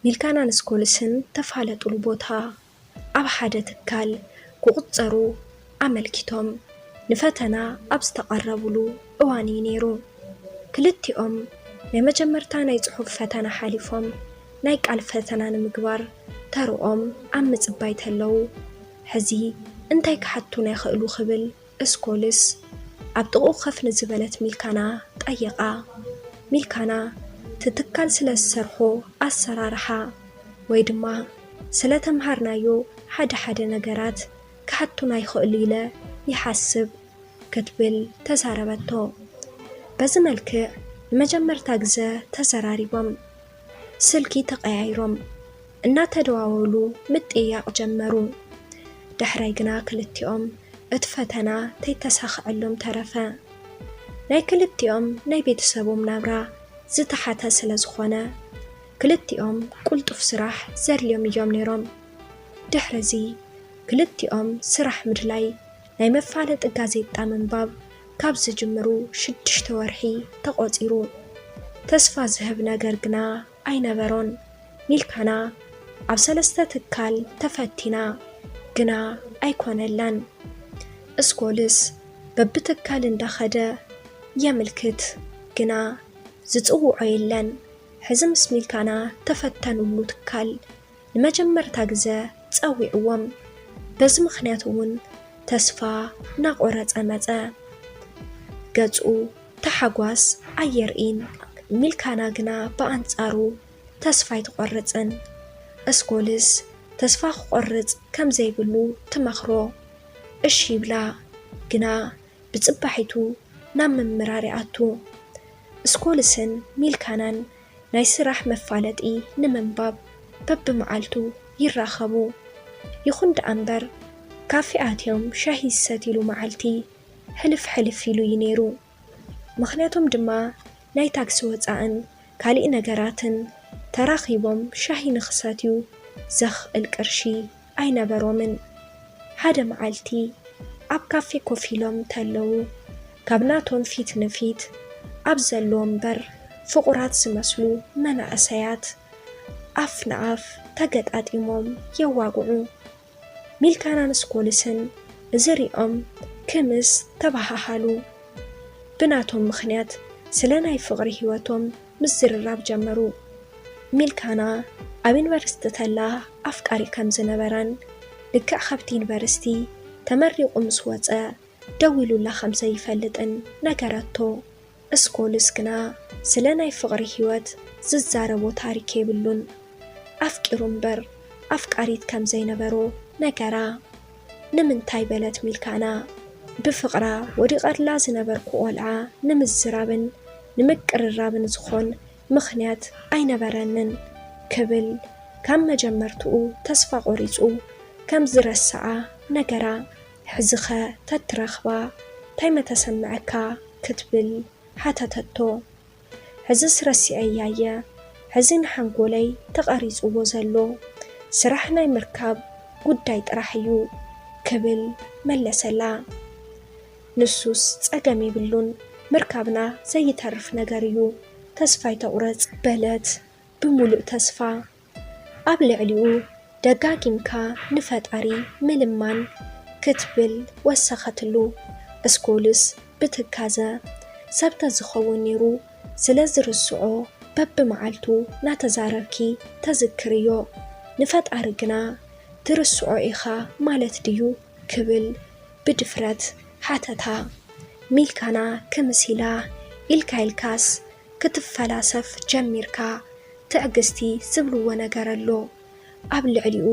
ሚልካናን ስኮልስን ተፋለጡሉ ቦታ ኣብ ሓደ ትካል ክቁፀሩ ኣመልኪቶም ንፈተና ኣብ ዝተቐረቡሉ እዋን እዩ ነይሩ። ክልቲኦም ናይ መጀመርታ ናይ ጽሑፍ ፈተና ሓሊፎም ናይ ቃል ፈተና ንምግባር ተርኦም ኣብ ምጽባይ ተለው ሕዚ እንታይ ክሓቱና ይኽእሉ ክብል ስኮልስ ኣብ ጥቑ ኸፍ ንዝበለት ሚልካና ጠየቓ። ሚልካና ትትካል ስለ ዝሰርሖ ኣሰራርሓ ወይ ድማ ስለ ተምሃርናዮ ሓደ ነገራት ክሓቱና ይኽእሉ ኢለ ይሓስብ ክትብል ተዛረበቶ። በዚ መልክዕ ንመጀመርታ ግዜ ተዘራሪቦም ስልኪ ተቀያይሮም እናተደዋወሉ ምጥያቕ ጀመሩ። ድሕራይ ግና ክልቲኦም እቲ ፈተና ተይተሳኽዐሎም ተረፈ። ናይ ክልቲኦም ናይ ቤተሰቦም ናብራ ዝተሓተ ስለ ዝኾነ ክልቲኦም ቁልጡፍ ስራሕ ዘድልዮም እዮም ነይሮም። ድሕረዚ ክልቲኦም ስራሕ ምድላይ ናይ መፋለጢ ጋዜጣ ምንባብ ካብ ዝጅምሩ 6 ወርሒ ተቆፂሩ። ተስፋ ዝህብ ነገር ግና ኣይነበሮን። ሚልካና ኣብ 3 ትካል ተፈቲና ግና ኣይኮነላን። ስኮልስ በብትካል እንዳኸደ የምልክት ግና ዝጽውዖ የለን። ሕዚ ምስ ሚልካና ተፈተኑሉ ትካል ንመጀመርታ ግዜ ጸዊዕዎም። በዚ ምኽንያት እውን ተስፋ ናቆረጸ መጸ። ገጹ ተሓጓስ ኣየርኢን። ሚልካና ግና ብኣንጻሩ ተስፋ ይትቆርጽን። ስኮልስ ተስፋ ክቆርጽ ከም ዘይብሉ ትመኽሮ እሺ ይብላ ግና ብጽባሒቱ ናብ መምራሪኣቱ። ስኮልስን ሚልካናን ናይ ስራሕ መፋለጢ ንምንባብ በብመዓልቱ ይራኸቡ። ይኹን ደኣ እምበር ካፊኣትዮም ሻሂ ዝሰትይሉ መዓልቲ ሕልፍ ኢሉ እዩ ነይሩ። ምኽንያቱም ድማ ናይ ታክሲ ወፃእን ካልእ ነገራትን ተራኺቦም ሻሂ ንኽሰትዩ ዘኽእል ቅርሺ ኣይነበሮምን። ሓደ መዓልቲ ኣብ ካፌ ኮፍ ኢሎም ተለው ካብ ናቶም ፊት ንፊት ኣብ ዘለዎም በር ፍቑራት ዝመስሉ መናእሰያት ኣፍ ንኣፍ ተገጣጢሞም የዋግዑ። ሚልካናን ስኮልስን እዝሪኦም ክምስ ተባሃሃሉ። ብናቶም ምኽንያት ስለ ናይ ፍቕሪ ህይወቶም ምዝርራብ ጀመሩ። ሚልካና ኣብ ዩኒቨርስቲ ተላ ኣፍቃሪ ከም ዝነበራን ልክዕ ካብቲ ዩኒቨርስቲ ተመሪቑ ምስ ወፀ ደው ኢሉላ ከም ዘይፈልጥን ነገረቶ። ስኮልስ ግና ስለ ናይ ፍቕሪ ህይወት ዝዛረቦ ታሪክ የብሉን። ኣፍቂሩ እምበር ኣፍቃሪት ከም ዘይነበሮ ነገራ። ንምንታይ በለት ሚልካና ብፍቕራ ወዲቐድላ ዝነበርኩ ቆልዓ ንምዝራብን ንምቅርራብን ዝኾን ምኽንያት ኣይነበረንን ክብል ካብ መጀመርትኡ ተስፋ ቆሪጹ ከም ዝረስዓ ነገራ። ሕዝኸ ተትረኽባ እንታይ መተሰምዐካ ክትብል ሓተተቶ። ሕዚ ስረሲዐያየ ሕዚ ንሓንጎለይ ተቐሪጽዎ ዘሎ ስራሕ ናይ ምርካብ ጉዳይ ጥራሕ እዩ ክብል መለሰላ። ንሱስ ጸገም ይብሉን ምርካብና ዘይተርፍ ነገር እዩ ተስፋ ይተቑረጽ በለት ብምሉእ ተስፋ። ኣብ ልዕሊኡ ደጋጊምካ ንፈጣሪ ምልማን ክትብል ወሰኸትሉ። ስኮልስ ብትካዘ ሰብተ ዝኸውን ነይሩ ስለ ዝርስዖ በብመዓልቱ ናተዛረብኪ ተዝክርዮ። ንፈጣሪ ግና ትርስዖ ኢኻ ማለት ድዩ ክብል ብድፍረት ሓተታ። ሚልካና ክምሲላ ኢልካስ ክትፈላሰፍ ጀሚርካ ትዕግስቲ ዝብልዎ ነገር ኣሎ። ኣብ ልዕሊኡ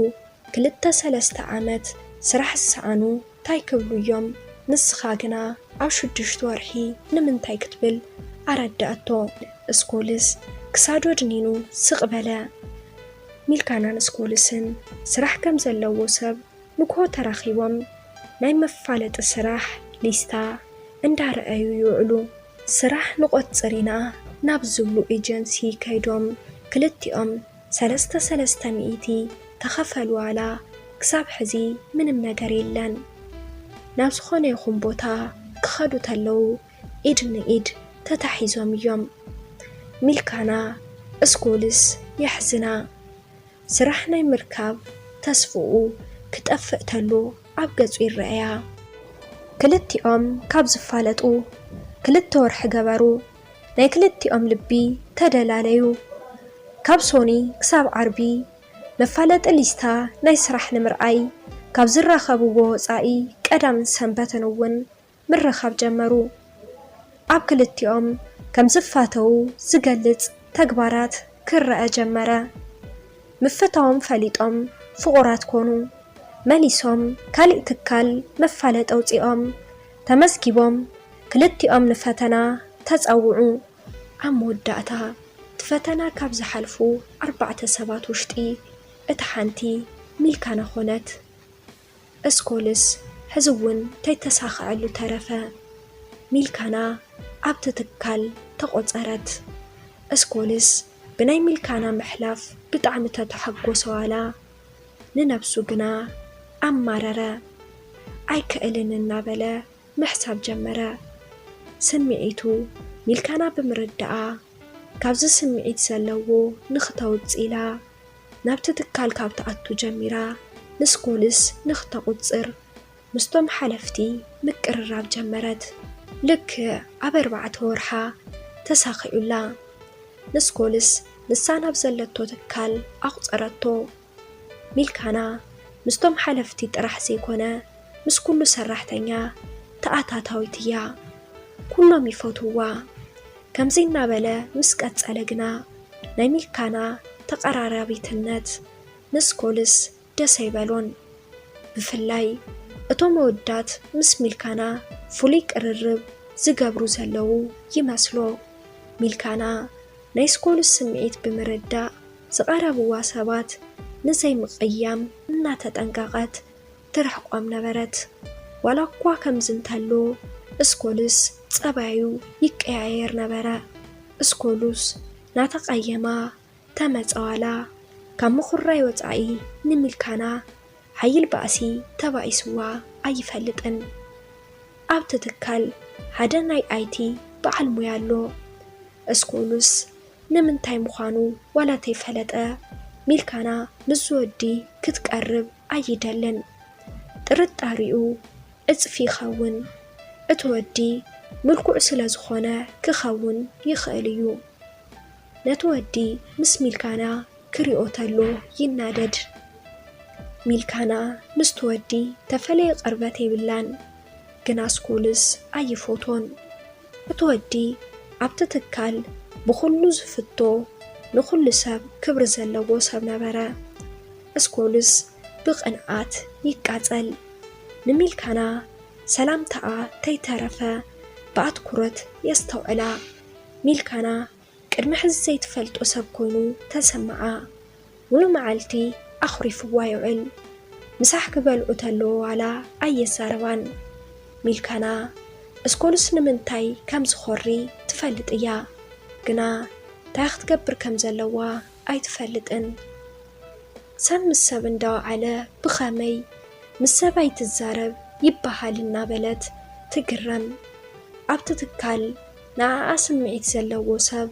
2-3 ዓመት ስራሕ ዝሰኣኑ እንታይ ክብሉ እዮም? ንስኻ ግና ኣብ 6 ወርሒ ንምንታይ ክትብል ኣረዳእቶ። ስኮልስ ክሳዶ ድኒኑ ስቕበለ። ሚልካናን ስኮልስን ስራሕ ከም ዘለዎ ሰብ ንኮ ተራኺቦም ናይ መፋለጢ ስራሕ ሊስታ እንዳረአዩ ይውዕሉ። ስራሕ ንቆፅሪና ናብ ዝብሉ ኤጀንሲ ከይዶም ክልቲኦም 300 ተኸፈሉ ዋላ ክሳብ ሕዚ ምንም ነገር የለን። ናብ ዝኾነ ይኹን ቦታ ክኸዱ ተለው ኢድ ንኢድ ተታሒዞም እዮም። ሚልካና ስኮልስ የሕዝና ስራሕ ናይ ምርካብ ተስፍኡ ክጠፍእ ተሎ ኣብ ገጹ ይረአያ። ክልቲኦም ካብ ዝፋለጡ 2 ወርሒ ገበሩ። ናይ ክልቲኦም ልቢ ተደላለዩ። ካብ ሶኒ ክሳብ ዓርቢ መፋለጢ ሊስታ ናይ ስራሕ ንምርኣይ ካብ ዝራኸብዎ ወፃኢ ቀዳምን ሰንበትን እውን ምርኻብ ጀመሩ። ኣብ ክልቲኦም ከም ዝፋተው ዝገልጽ ተግባራት ክረአ ጀመረ። ምፍታዎም ፈሊጦም ፍቑራት ኮኑ። መሊሶም ካልእ ትካል መፋለጢ ኣውፂኦም ተመስጊቦም ክልቲኦም ንፈተና ተጸውዑ። ኣብ መወዳእታ ፈተና ካብ ዝሓልፉ 4 ሰባት ውሽጢ እቲ ሓንቲ ሚልካና ኾነት። እስኮልስ ሕዝውን ተይተሳኽዐሉ ተረፈ። ሚልካና ኣብቲ ትካል ተቖጸረት። እስኮልስ ብናይ ሚልካና ምሕላፍ ብጣዕሚ ተተሓጐሰ ዋላ ንነብሱ ግና ኣማረረ። ኣይክእልን እናበለ ምሕሳብ ጀመረ። ስምዒቱ ሚልካና ብምርዳኣ ካብዚ ስምዒት ዘለዎ ንኽተውፅኢላ ናብቲ ትካል ካብ ተኣቱ ጀሚራ ንስኮልስ ንኽተቝፅር ምስቶም ሓለፍቲ ምቅርራብ ጀመረት። ልክዕ ኣብ 4 ወርሓ ተሳኺዑላ። ንስኮልስ ንሳ ናብ ዘለቶ ትካል ኣቝፀረቶ። ሚልካና ምስቶም ሓለፍቲ ጥራሕ ዘይኮነ ምስ ኩሉ ሰራሕተኛ ተኣታታዊት እያ። ኩሎም ይፈትዋ። ከምዚ እናበለ ምስ ቀጸለ ግና ናይ ሚልካና ተቐራራቢትነት ንስኮልስ ደስ ኣይበሎን። ብፍላይ እቶም መወዳት ምስ ሚልካና ፍሉይ ቅርርብ ዝገብሩ ዘለዉ ይመስሎ። ሚልካና ናይ ስኮልስ ስምዒት ብምርዳእ ዝቐረብዋ ሰባት ንዘይምቕያም እናተጠንቀቐት ትርሕቆም ነበረት። ዋላ እኳ ከምዝንተሎ እስኮልስ ጸባዩ ይቀያየር ነበረ። እስኮሉስ ናተቐየማ ተመጸዋላ ካብ ምኹራይ ወፃኢ ንሚልካና ሓይል ባእሲ ተባኢስዋ ኣይፈልጥን። ኣብቲ ትካል ሓደ ናይ ኣይቲ በዓል ሞያ ኣሎ። እስኮሉስ ንምንታይ ምዃኑ ዋላ ተይፈለጠ ሚልካና ንዚ ወዲ ክትቀርብ ኣይደልን። ጥርጣሪኡ እጽፊ ይኸውን። እቲ ወዲ ምልኩዕ ስለ ዝኾነ ክኸውን ይኽእል እዩ። ነቲ ወዲ ምስ ሚልካና ክሪኦ ተሎ ይናደድ። ሚልካና ምስቲ ወዲ ተፈለየ ቅርበት የብላን። ግና ስኮልስ ኣይፎቶን። እቲ ወዲ ኣብቲ ትካል ብኹሉ ዝፍቶ ንኹሉ ሰብ ክብሪ ዘለዎ ሰብ ነበረ። እስኮልስ ብቕንዓት ይቃጸል። ንሚልካና ሰላምታኣ ተይተረፈ ብኣትኩረት የስተውዕላ። ሚልካና ቅድሚ ሕዚ ዘይትፈልጦ ሰብ ኮይኑ ተሰምዓ። ሙሉ መዓልቲ ኣኽሪፍዋ ይውዕል። ምሳሕ ክበልዑ ተለዎ ዋላ ኣየዛረባን። ሚልካና እስኮልስ ንምንታይ ከም ዝኾሪ ትፈልጥ እያ። ግና እንታይ ክትገብር ከም ዘለዋ ኣይትፈልጥን። ሰብ ምስ ሰብ እንዳወዓለ ብኸመይ ምስ ሰብ ኣይትዛረብ ይበሃል እናበለት ትግረም። ኣብቲ ትካል ንዓኣ ስምዒት ዘለዎ ሰብ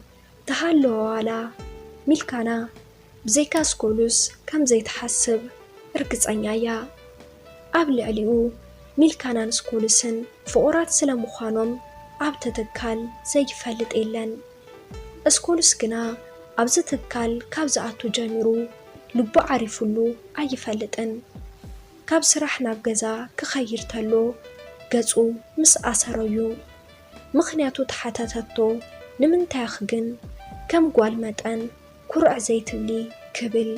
ተሃለወ ዋላ ሚልካና ብዘይካ ስኮሉስ ከም ዘይትሓስብ እርግጸኛ እያ። ኣብ ልዕሊኡ ሚልካናን ስኮሉስን ፍቑራት ስለ ምዃኖም ኣብቲ ትካል ዘይፈልጥ የለን። እስኮሉስ ግና ኣብዚ ትካል ካብ ዝኣቱ ጀሚሩ ልቡ ዓሪፉሉ ኣይፈልጥን። ካብ ስራሕ ናብ ገዛ ክኸይር ተሎ ገጹ ምስ ኣሰረዩ። ምኽንያቱ ተሓተተቶ ንምንታይ ግን ከም ጓል መጠን ኩርዕ ዘይትብሊ ክብል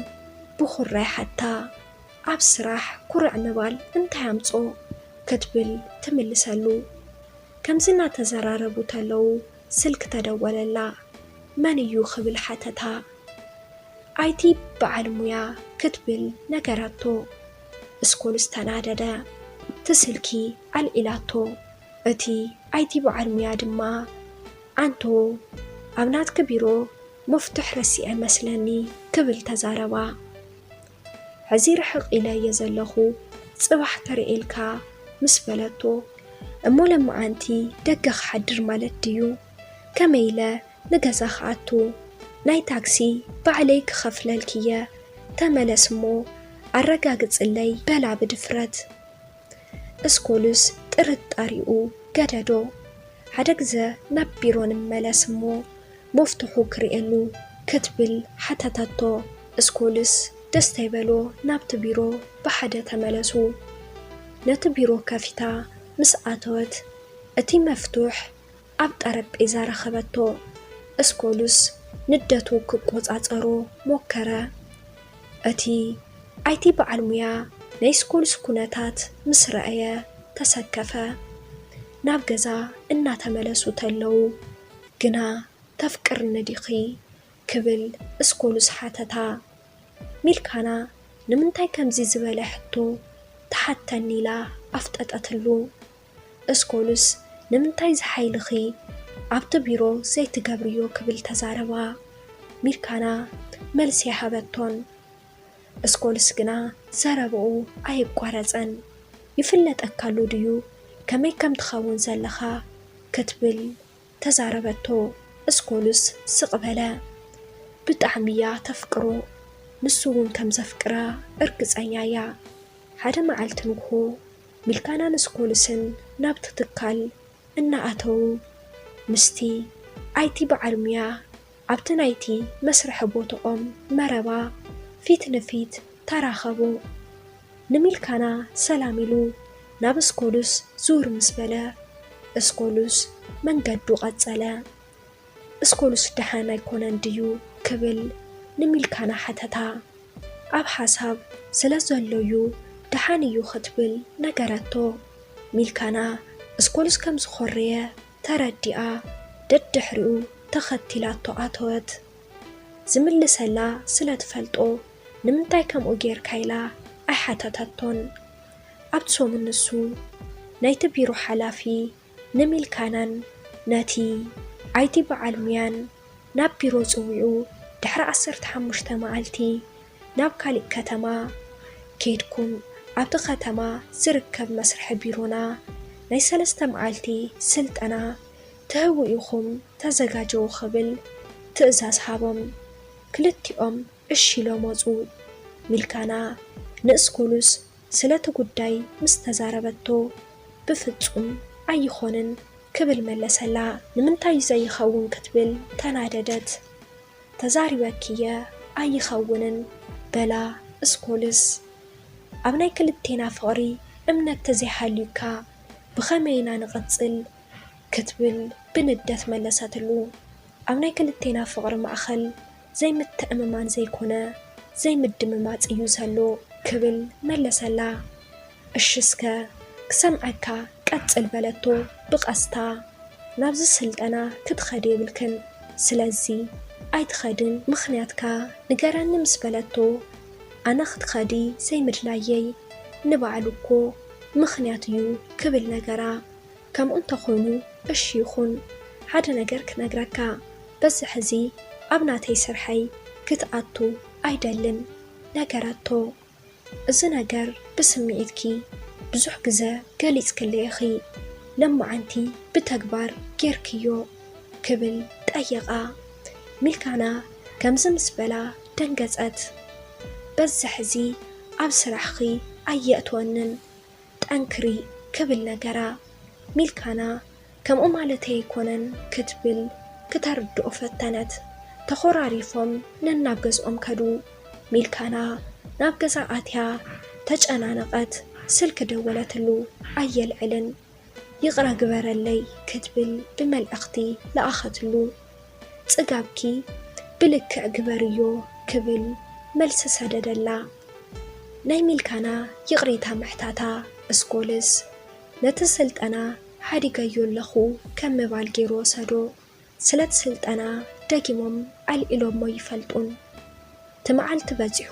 ብኹራይ ሓታ። ኣብ ስራሕ ኩርዕ ምባል እንታይ ኣምጾ ክትብል ትምልሰሉ። ከምዚ እናተዘራረቡ ተለው ስልክ ተደወለላ። መን እዩ ክብል ሓተታ። ኣይቲ በዓል ሙያ ክትብል ነገራቶ። እስኮሉስ ተናደደ። ትስልኪ ኣልዒላቶ። እቲ ኣይቲ በዓል ሙያ ድማ ኣንቶ ኣብ ናትክ ቢሮ መፍቱሕ ረሲዐ መስለኒ ክብል ተዛረባ። ሕዚ ርሕቕ ኢለ እየ ዘለኹ ጽባሕ ተርእልካ ምስ በለቶ እሞ ለመዓንቲ ደገ ክሓድር ማለት ድዩ? ከመይ ኢለ ንገዛ ክኣቱ ናይ ታክሲ ባዕለይ ክኸፍለልክየ ተመለስሞ አረጋግጽለይ በላ ብድፍረት እስኮሉስ ጥርጣሪኡ ገደዶ ሓደ ግዜ ናብ ቢሮን መለስሞ መፍትሑ ክሪኤሉ ክትብል ሓተታቶ እስኮሉስ ደስታ ይበሎ ናብቲ ቢሮ ብሓደ ተመለሱ ነቲ ቢሮ ከፊታ ምስ ኣተወት እቲ መፍቱሕ ኣብ ጠረጴዛ ረኸበቶ እስኮሉስ ንደቱ ክቆጻጸሮ ሞከረ እቲ ኣይቲ በዓል ሙያ ናይ እስኮሉስ ኩነታት ምስ ረአየ ተሰከፈ ናብ ገዛ እናተመለሱ ተለው ግና ተፍቅርኒ ዲኺ ክብል እስኮሉስ ሓተታ ሚልካና ንምንታይ ከምዚ ዝበለ ሕቶ ተሓተኒ ኢላ ኣፍጠጠትሉ እስኮሉስ ንምንታይ ዝሓይልኺ ኣብቲ ቢሮ ዘይትገብርዮ ክብል ተዛረባ ሚልካና መልሲ ሃበቶን እስኮሉስ ግና ዘረብኡ ኣይቋረፀን ይፍለጠካሉ ድዩ ከመይ ከም ትኸውን ዘለኻ ክትብል ተዛረበቶ እስኮሉስ ስቕበለ ብጣዕሚ እያ ተፍቅሮ ንሱ እውን ከም ዘፍቅራ እርግፀኛ እያ ሓደ መዓልቲ ንግሆ ሚልካናን እስኮሉስን ናብቲ ትካል እናኣተው ምስቲ ኣይቲ በዓል ሙያ ኣብቲ ናይቲ መስርሒ ቦትኦም መረባ ፊት ንፊት ተራኸቡ ንሚልካና ሰላም ኢሉ ናብ እስኮሉስ ዙር ምስ በለ እስኮሉስ መንገዱ ቀጸለ እስኮሉስ ደሓን ኣይኮነን ድዩ ክብል ንሚልካና ሓተታ ኣብ ሓሳብ ስለ ዘለዩ ደሓን እዩ ክትብል ነገረቶ ሚልካና እስኮሉስ ከም ዝኾረየ ተረዲኣ ደድሕሪኡ ተኸቲላቶ ኣተወት ዝምልሰላ ስለ ትፈልጦ ንምንታይ ከምኡ ጌርካ ኢላ ኣይሓተተቶን ኣብቲ ሰሙን ንሱ ናይቲ ቢሮ ሓላፊ ንሚልካናን ነቲ ኣይቲ በዓል ሙያን ናብ ቢሮ ጽውዑ ድሕሪ 15 መዓልቲ ናብ ካሊእ ከተማ ከይድኩም ኣብቲ ከተማ ዝርከብ መስርሒ ቢሮና ናይ 3 መዓልቲ ስልጠና ትህቡ ኢኹም ተዘጋጀው ክብል ትእዛዝ ሃቦም ክልቲኦም እሺ ኢሎም ወፁ ሚልካና ንእስኮሉስ ስለቲ ጉዳይ ምስ ተዛረበቶ ብፍጹም ኣይኾንን ክብል መለሰላ ንምንታይ ዘይኸውን ክትብል ተናደደት ተዛሪበክየ ኣይኸውንን በላ እስኮሉስ ኣብ ናይ ክልቴና ፍቕሪ እምነት ተዘይሃልዩካ ብኸመይና ንቕጽል ክትብል ብንደት መለሰትሉ ኣብ ናይ ክልቴና ፍቕሪ ማእኸል ዘይምትእምማን ዘይኮነ ዘይምድምማጽ እዩ ዘሎ ክብል መለሰላ እሽስከ ክሰምዐካ ቀጽል በለቶ ብቐስታ ናብዚ ስልጠና ክትኸድ የብልክን ስለዚ ኣይትኸድን ምኽንያትካ ንገረኒ ምስ በለቶ ኣነ ክትኸዲ ዘይምድላየይ ንባዕሉ እኮ ምኽንያት እዩ ክብል ነገራ ከምኡ እንተኾይኑ እሺ ይኹን ሓደ ነገር ክነግረካ በዚ ሕዚ ኣብ ናተይ ስርሐይ ክትኣቱ ኣይደልን ነገራቶ እዚ ነገር ብስምዒትኪ ብዙሕ ግዜ ገሊጽክለይኺ ለማዓንቲ ብተግባር ጌርክዮ ክብል ጠየቓ ሚልካና ከምዚ ምስ በላ ደንገጸት በዚ ሕዚ ኣብ ስራሕኺ ኣየእትወንን ጠንክሪ ክብል ነገራ ሚልካና ከምኡ ማለተይ ኣይኮነን ክትብል ክተርድኦ ፈተነት ተኾራሪፎም ነናብ ገዝኦም ከዱ ሚልካና ናብ ገዛ ኣትያ ተጨናነቐት ስልክ ደወለትሉ ኣየልዕልን ይቕራ ግበረለይ ክትብል ብመልእኽቲ ለኣኸትሉ ጽጋብኪ ብልክዕ ግበርዮ ክብል መልሲ ሰደደላ ናይ ሚልካና ይቕሪታ ምሕታታ እስኮሉስ ነቲ ስልጠና ሓዲገዮ ኣለኹ ከም ምባል ገይሮ ወሰዶ ስለቲ ስልጠና ደጊሞም ኣልኢሎሞ ይፈልጡን ትመዓልቲ በፂሑ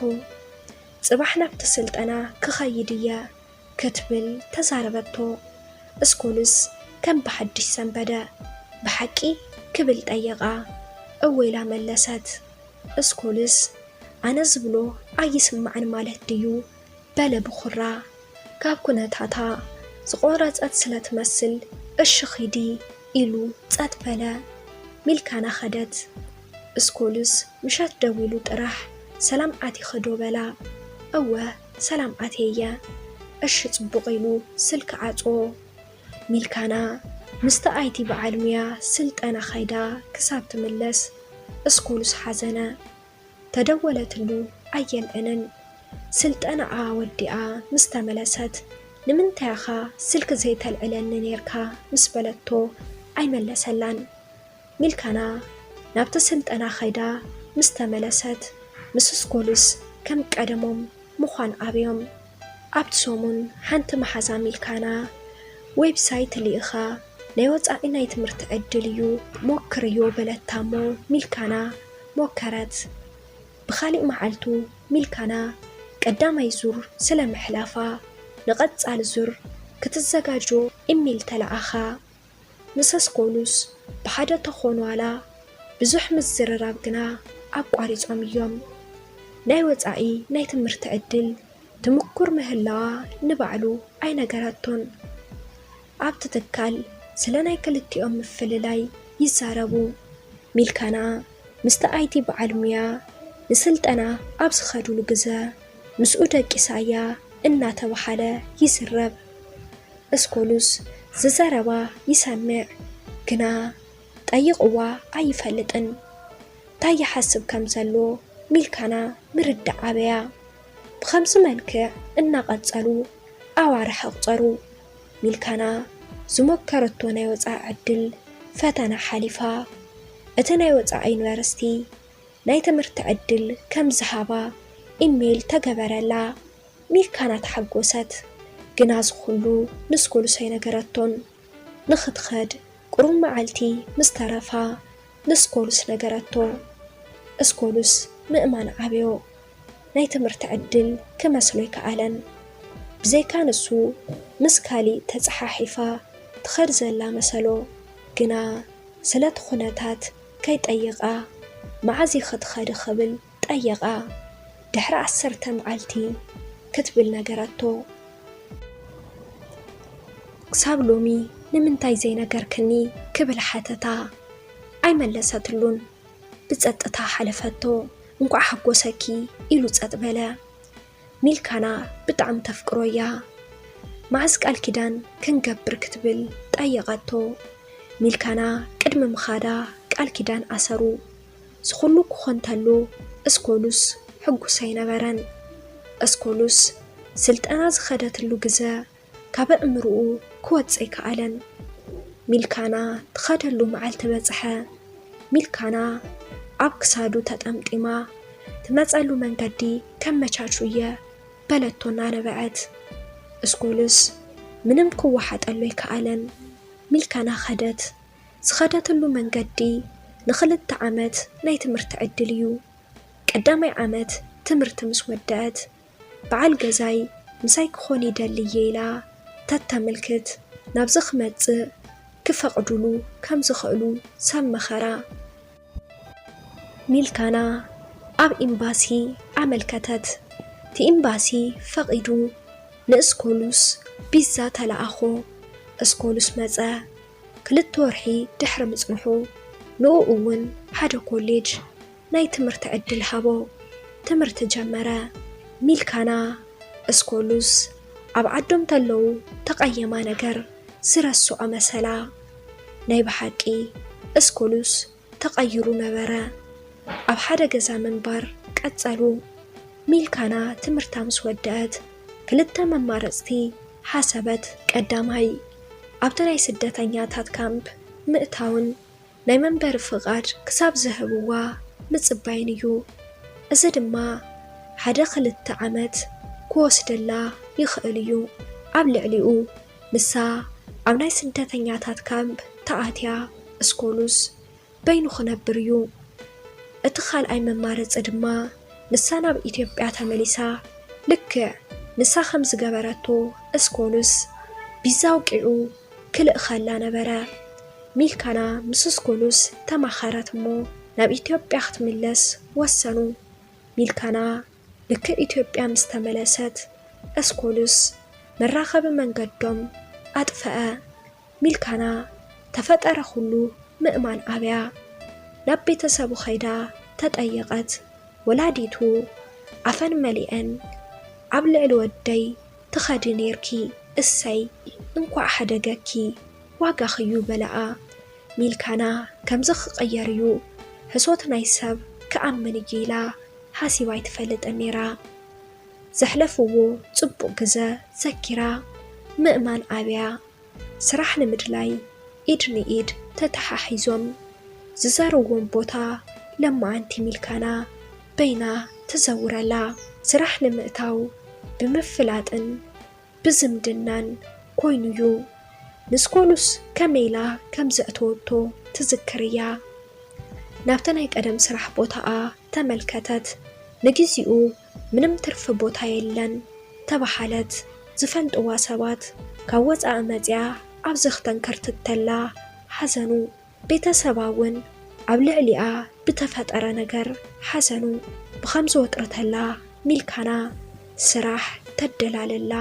ጽባሕ ናብቲ ስልጠና ክኸይድ እየ ክትብል ተዛረበቶ እስኮሉስ ከም ብሓድሽ ሰንበደ ብሓቂ ክብል ጠየቓ እወይላ መለሰት እስኮሉስ ኣነ ዝብሎ ኣይስማዕን ማለት ድዩ በለ ብኹራ ካብ ኩነታታ ዝቆረጸት ስለትመስል እሺ ኺዲ ኢሉ ጸጥ በለ ሚልካና ኸደት እስኮሉስ ምሸት ደዊሉ ጥራሕ سلام آتي خدو بلا أوه سلام آتيه أش صبقيلو سلك عطو ميلكانا مستأيتي بعلميا سلت أنا خيدا كساب تملس اسكولس حزنا تدولت له أيل أنن سلت أنا وديا مستملست نمنتاخا سلك زيت العلن نيركا مسبلتو أي ملسلان ميلكانا نابت سلت أنا خيدا مستملست مسسكولس كم قدمهم مخان أبيهم أبتسومون حنت محزا ميلكانا ويب سايت اللي إخا نيوت أعينا يتمرت أدليو موكريو بلتامو ميلكانا موكرت بخالق معالتو ميلكانا قدام يزور سلام حلافا نقدس على الزر كتزاجو إميل تلعخا نساس كولوس بحاجة تخونو على بزوح مزر رابقنا أبقاريز أميوم نيوت أعي نيتمرت أدل تمكر مهلا نبعلو أين قراتون عبت تكال سلاناي كالتيوم مفللاي يزاربو ميلكانا مستأيتي بعلميا نسلت أنا أبس خدو لقزا مسؤودة كسايا إنا توحالة يسرب اسكولوس ززاربا يسمع كنا تايقوا أي فلتن تاي حسب كمزلو ميلكانا مرد عبيا بخمس ملكع إنا قد سألو أوارح اقصرو ميلكانا زمكرتو نايوزع عدل فتنا حليفا اتنايوزع يونيفرسيتي نايتمرت عدل كم زحابا إيميل تقبرلا ميلكانا تحقوست جناز خلو نسكولو سينقرتون نخد قرون معالتي مسترفا نسكولوس نقرتو اسكولوس مئمان عبيو نايتمرت عدل كما سلويك أعلن بزي كان السو مسكالي تزحاحفا تخرزلا مسلو جنا سلات خناتات كي تأيقا معازي خد خبل تأيقا دحر عسرت معالتي كتبلنا قراتو كساب لومي نمنتاي زينا قركني كبل حاتتا أي ملساتلون بتسأتتا حلفتو انقع حقو ساكي إلو تسأتبلا ميلكانا بطعم تفكرويا معزك الكدان كنقبر كتبل تأيغاتو ميلكانا قدم مخادا الكدان أسرو سخلو كخونتالو اسكولوس حقو سينبرن اسكولوس سلت أنا زخدت اللوغزا كابا امرؤو كوات سيكالن ميلكانا تخدلو معالت بزحا ميلكانا عبكسادو تتأمتما تمزالو منقدي كم مچاچوية بلتونا نبعت اسكولوس منم كوحات اللو يكالن ميلكانا خدت زخدتلو منقدي نخلت عمت ناي تمرت عدليو قدامي عمت تمرت مسودات بعال قزاي مسايك خوني دالييلا تتملكت نابزخ متز كفقدلو كم زخلو سام مخرا ميلكانا أب إمباسي عمل كتت تي إمباسي فقدو ناسكولوس بيزا تلعخو اسكولوس مزا كلت ورحي دحر مصنحو نو اون حدا كوليج ناي تمرت عدل هابو تمرت جمرة ميلكانا اسكولوس أب عدم تلو تقيما نجر سرسو أمسلا ناي بحقي اسكولوس تقيرو نبرا أب حدا جزا منبر كتسالو ميلكانا تمرتا مسودات كلتا ممارستي حسبت قداماي أبتناي سدتانياتات كامب مئتاون ناي منبر فقار كساب زهبوا متصباينيو أزدما حدا خلت عمت كوسدلا يخأليو أبلعليو نسا أو ناي سدتانياتات كامب تأتيا اسكولوس بينو خنبريو اتخال أي ممارس أدما نسانا بإثيوبيا تمليسا لك نسا خمس جبراتو اسكولوس بيزاوكيو كل إخلا نبرا ميلكانا مسسكولوس تماخرت مو ناب إثيوبيا ختملس وسنو ميلكانا لك إثيوبيا مستملست اسكولوس مراخب من قدم أدفأ ميلكانا تفتر خلو مئمان أبيا ناب بيتسابو خيدا تتأيقت ወላዲቱ ኣፈን መሊአን ኣብ ልዕሊ ወደይ ትኸዲ ነርኪ እሰይ እንኳዕ ሓደገኪ ዋጋ ኽዩ በለኣ ሚልካና ከምዚ ክቕየር እዩ ሕሶት ናይ ሰብ ክኣምን እዩ ኢላ ሓሲባ ኣይትፈልጥን ነይራ ዘሕለፍዎ ጽቡቕ ግዜ ዘኪራ ምእማን ኣብያ ስራሕ ንምድላይ ኢድ ንኢድ ተተሓሒዞም ዝዘርዎም ቦታ ለማዓንቲ ሚልካና በይና ትዘውረላ ስራሕ ንምእታው ብምፍላጥን ብዝምድናን ኮይኑ እዩ ንስኮሉስ ከመይላ ከም ዘእተወቶ ትዝክር እያ ናብቲ ናይ ቀደም ስራሕ ቦታኣ ተመልከተት ንግዚኡ ምንም ትርፊ ቦታ የለን ተባሃለት ዝፈልጥዋ ሰባት ካብ ወፃኢ መፅያ ኣብ ዝኽተንከር ትተላ ሓዘኑ ቤተሰባ እውን ኣብ ልዕሊኣ ብተፈጠረ ነገር ሓዘኑ ብኸምዚ ወጥረተላ ሚልካና ስራሕ ተደላለላ